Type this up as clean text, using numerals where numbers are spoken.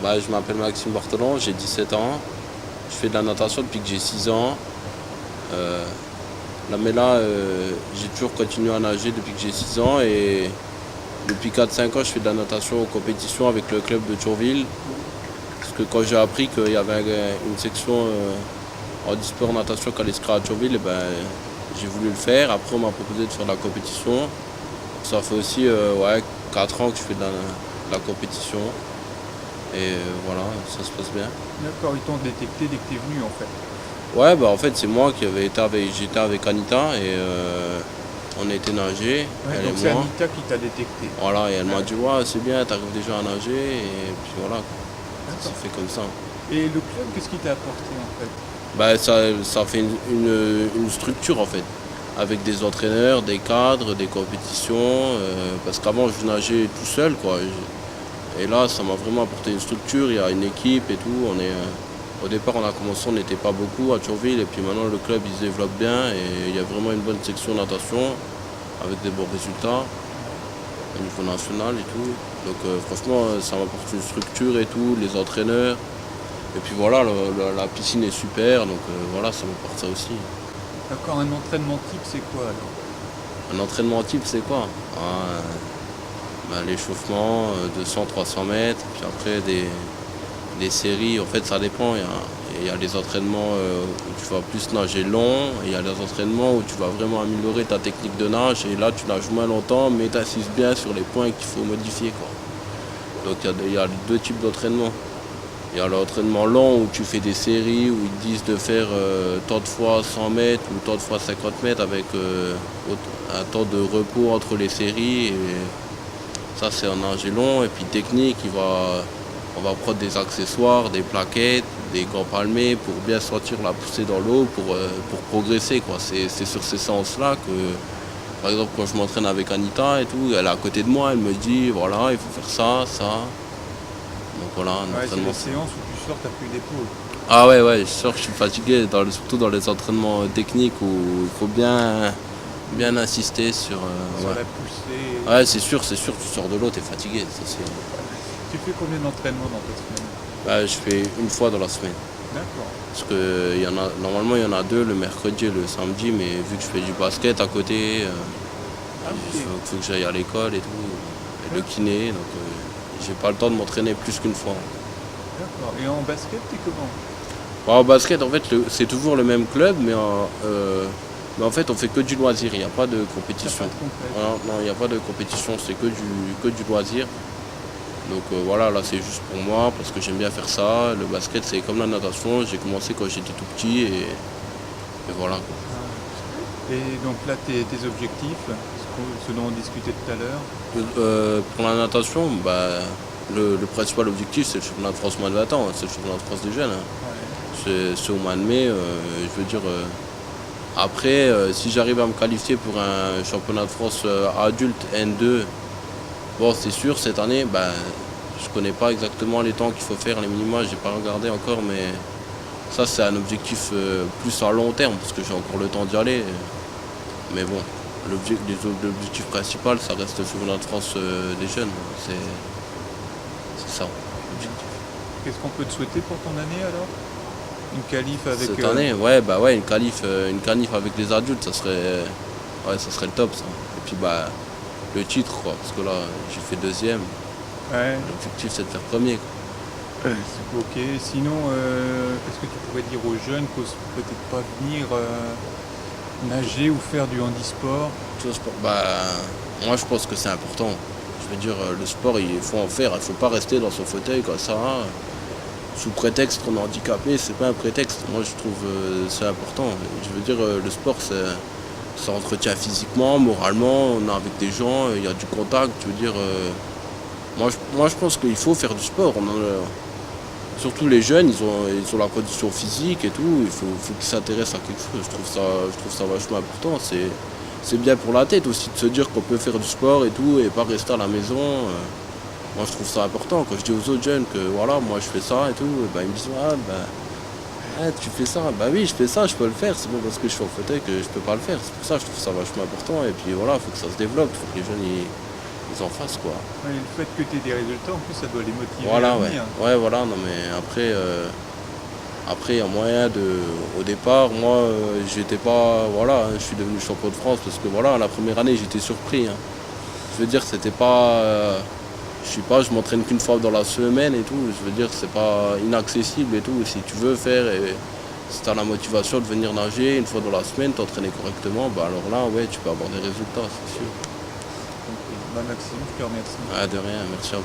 Je m'appelle Maxime Barthelon, j'ai 17 ans. Je fais de la natation depuis que j'ai 6 ans. Euh, j'ai toujours continué à nager depuis que j'ai 6 ans et depuis 4-5 ans, je fais de la natation en compétition avec le club de Thionville. Parce que quand j'ai appris qu'il y avait une section handisport natation qui allait se créer à Thionville, j'ai voulu le faire. Après, on m'a proposé de faire de la compétition. Ça fait aussi 4 ans que je fais de la compétition. Et voilà, ça se passe bien. D'accord, ils t'ont détecté dès que t'es venu en fait. Ouais, en fait, c'est moi qui avais été j'étais avec Anita et on a été nager, Ouais, elle donc et c'est moi. Anita qui t'a détecté. Voilà, et elle m'a dit, ouais, c'est bien, t'arrives déjà à nager, et puis voilà, ça D'accord. s'est fait comme ça. Et le club, qu'est-ce qui t'a apporté en fait? Ça fait une structure en fait, avec des entraîneurs, des cadres, des compétitions, parce qu'avant je nageais tout seul, quoi. Et là, ça m'a vraiment apporté une structure, il y a une équipe et tout. Au départ, on a commencé, on n'était pas beaucoup à Thionville, et puis maintenant le club il se développe bien, et il y a vraiment une bonne section natation, avec des bons résultats, au niveau national et tout. Donc franchement, ça m'apporte une structure et tout, les entraîneurs. Et puis voilà, la piscine est super, donc voilà, ça m'apporte ça aussi. D'accord, un entraînement type, c'est quoi alors? Un entraînement type, c'est quoi? L'échauffement, 200-300 mètres, puis après des séries, en fait ça dépend. Il y a les entraînements où tu vas plus nager long, et il y a les entraînements où tu vas vraiment améliorer ta technique de nage, et là tu nages moins longtemps, mais tu assises bien sur les points qu'il faut modifier, quoi. Donc il y a deux types d'entraînement. Il y a l'entraînement long où tu fais des séries où ils te disent de faire tant de fois 100 mètres ou tant de fois 50 mètres avec un temps de repos entre les séries. Et ça, c'est un nage long. Et puis technique, on va prendre des accessoires, des plaquettes, des gants palmés pour bien sentir la poussée dans l'eau pour progresser, quoi. C'est sur ces séances-là que, par exemple, quand je m'entraîne avec Anita et tout, elle est à côté de moi, elle me dit voilà, il faut faire ça, ça. Donc voilà, un Ouais, c'est entraînement. les séances où tu sors, t'as plus d'épaule. Ah ouais, je sors, je suis fatigué, surtout dans les entraînements techniques où il faut bien insister sur... Sur ouais, la poussée. ouais c'est sûr, tu sors de l'eau, t'es fatigué. Tu fais combien d'entraînements dans ta semaine? Je fais une fois dans la semaine. D'accord. Parce que normalement il y en a deux, le mercredi et le samedi, mais vu que je fais du basket à côté, Ah il ok. faut que j'aille à l'école et tout, et le kiné, donc j'ai pas le temps de m'entraîner plus qu'une fois. D'accord. Et en basket, t'es comment? En basket, en fait, c'est toujours le même club, mais en fait, on fait que du loisir, il n'y a pas de T'as compétition. pas de compète. Voilà, non, il n'y a pas de compétition, c'est que du loisir. Donc voilà, là c'est juste pour moi, parce que j'aime bien faire ça. Le basket, c'est comme la natation, j'ai commencé quand j'étais tout petit, et voilà, quoi. Et donc là, tes objectifs, ce dont on discutait tout à l'heure. Pour la natation, le principal objectif, c'est le championnat de France moins de 20 ans, hein, c'est le championnat de France des jeunes, hein. Ouais. C'est au mois de mai, je veux dire... Après, si j'arrive à me qualifier pour un championnat de France adulte N2, bon, c'est sûr, cette année, je connais pas exactement les temps qu'il faut faire, les minima, j'ai pas regardé encore, mais ça, c'est un objectif plus à long terme, parce que j'ai encore le temps d'y aller. Mais bon, l'objectif principal, ça reste le championnat de France des jeunes. C'est ça, l'objectif. Qu'est-ce qu'on peut te souhaiter pour ton année alors? Une qualif avec. Cette année, une qualif avec les adultes, ça serait le top, ça. Et puis le titre, quoi, parce que là j'ai fait deuxième. Ouais. L'objectif c'est de faire premier, quoi. C'est ok. Sinon, est-ce que tu pourrais dire aux jeunes qu'osent peut-être pas venir nager ou faire du handisport? Moi je pense que c'est important. Je veux dire, le sport il faut en faire, il faut pas rester dans son fauteuil comme ça. Sous prétexte qu'on est handicapé, c'est pas un prétexte. Moi je trouve c'est important. Je veux dire, le sport ça entretient physiquement, moralement, on est avec des gens, il y a du contact. Je veux dire, moi je pense qu'il faut faire du sport. Surtout les jeunes, ils ont la condition physique et tout, faut qu'ils s'intéressent à quelque chose. Je trouve ça vachement important. C'est bien pour la tête aussi de se dire qu'on peut faire du sport et tout et pas rester à la maison. Moi je trouve ça important. Quand je dis aux autres jeunes que voilà, moi je fais ça et tout, ils me disent tu fais ça, oui je fais ça, je peux le faire, c'est bon parce que je suis au fauteuil que je peux pas le faire. C'est pour ça que je trouve ça vachement important et puis voilà, il faut que ça se développe, il faut que les jeunes qu'ils en fassent, quoi. Ouais, le fait que tu aies des résultats, en plus, ça doit les motiver Voilà, à ouais. venir. Ouais, voilà, non, mais après, il y a moyen de. Au départ, moi, j'étais pas. Voilà, hein, je suis devenu champion de France parce que, voilà, la première année, j'étais surpris, hein. Je veux dire, c'était pas. Je m'entraîne qu'une fois dans la semaine et tout. Je veux dire, c'est pas inaccessible et tout. Si tu veux faire et si tu as la motivation de venir nager une fois dans la semaine, t'entraîner correctement, bah alors là, ouais, tu peux avoir des résultats, c'est sûr. Donc, Maxime, je te remercie. Ah, de rien, merci à vous.